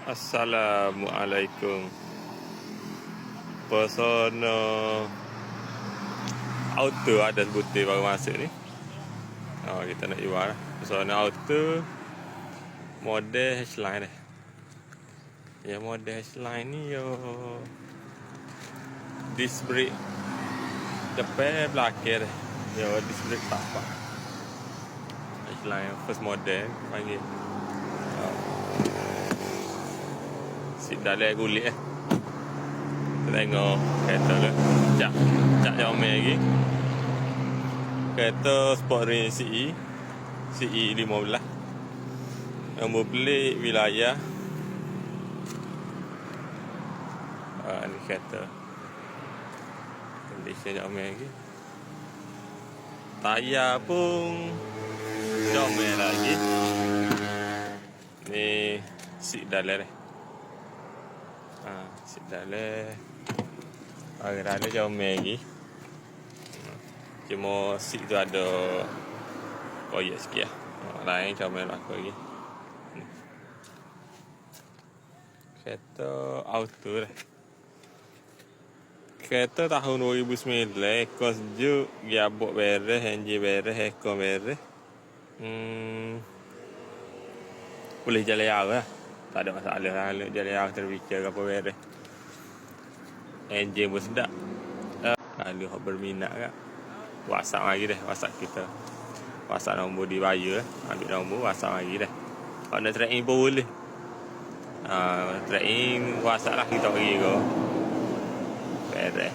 Assalamualaikum. Persona auto ada sebutir baru masuk ni. Kita nak jual lah. Persona auto model H-Line ni. Ya, model H-Line ni yo disc brake depan belakang dah. Yo disc brake tapak. H-Line first model panggil. Sip dalam kulit Kita tengok kereta ke. Cak jauh lagi. Kereta Sport Range CE 15. Nombor pelik wilayah. Ni kereta. Condition jauh lagi. Tayar pun jauh lagi. Ni sip dalam ni. Sip dalam. Dalam jauh lagi. Cuma seat tu ada koyak sikit lah. Lain comel aku lagi. Kereta auto dah. Kereta tahun 2009. Ekor sejuk. Gearbox beres. Enjin beres. Ekor beres. Boleh jalan jauh lah. Tak ada masalah lah. Jalan jauh terfikir apa beres. Enjin pun sedap. Kalau berminat kan, WhatsApp lagi dah. WhatsApp kita. WhatsApp nombor di bio lah. Ambil nombor WhatsApp lagi dah. Kalau nak tracking pun boleh. Tracking WhatsApp lah kita pergi ke. Beres.